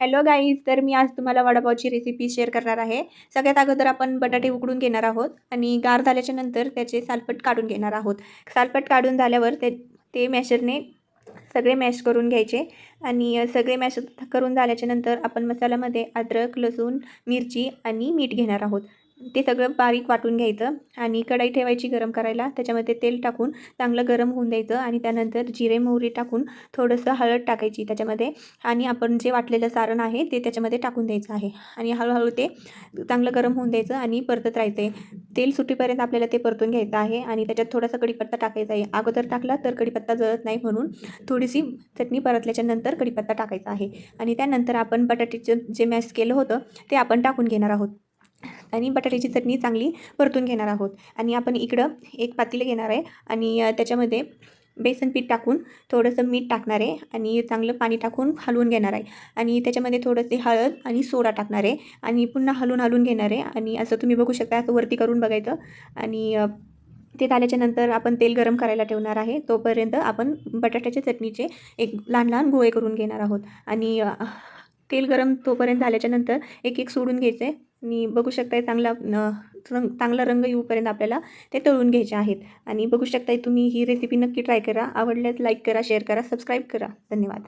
Hello guys, तर मी आज तुम्हाला वडापावची रेसिपी शेअर करणार आहे. सगळ्यात अगोदर आपण बटाटे उकडून घेणार आहोत आणि गार झाल्याच्या नंतर त्याचे सालपट काढून घेणार आहोत. सालपट काढून झाल्यावर ते मॅशरने सगळे मॅश करून घ्यायचे आणि सगळे मॅश करून झाल्याच्या नंतर आपण मसाल्यामध्ये अद्रक, लसूण, मिरची आणि मीठ घेणार आहोत. ते सगळं बारीक वाटून घ्यायचं आणि कढई ठेवायची गरम करायला. त्याच्यामध्ये तेल टाकून चांगलं गरम होऊन द्यायचं आणि त्यानंतर जिरे मोहरी टाकून थोडंसं हळद टाकायची त्याच्यामध्ये आणि आपण जे वाटलेलं सारण आहे ते त्याच्यामध्ये टाकून द्यायचं आहे आणि हळूहळू ते चांगलं गरम होऊन द्यायचं आणि परतत राहायचं आहे. तेल सुटीपर्यंत आपल्याला ते परतून घ्यायचं आहे आणि त्याच्यात थोडासा कढीपत्ता टाकायचा आहे. अगोदर टाकला तर कढीपत्ता जळत नाही, म्हणून थोडीशी चटणी परतल्याच्या नंतर कढीपत्ता टाकायचा आहे आणि त्यानंतर आपण बटाट्याचं जे मॅश केलं होतं ते आपण टाकून घेणार आहोत आणि बटाट्याची चटणी चांगली परतून घेणार आहोत. आणि आपण इकडं एक पातेलं घेणार आहे आणि त्याच्यामध्ये बेसन पीठ टाकून थोडंसं मीठ टाकणार आहे आणि चांगलं पाणी टाकून हलवून घेणार आहे आणि त्याच्यामध्ये थोडंसे हळद आणि सोडा टाकणार आहे आणि पुन्हा हलवून घेणार आहे. आणि असं तुम्ही बघू शकता, असं वरती करून बघायचं आणि ते झाल्याच्या नंतर आपण तेल गरम करायला ठेवणार आहे. तोपर्यंत आपण बटाट्याच्या चटणीचे एक लहान लहान गोळे करून घेणार आहोत आणि तेल गरम तोपर्यंत झाल्याच्या नंतर एक एक सोडून घ्यायचं आहे आणि बघू शकताय चांगला रंग येऊपर्यंत आपल्याला ते तळून घ्यायचे आहेत. आणि बघू शकताय तुम्ही, ही रेसिपी नक्की ट्राय करा. आवडल्यास लाईक करा, शेअर करा, सबस्क्राईब करा. धन्यवाद.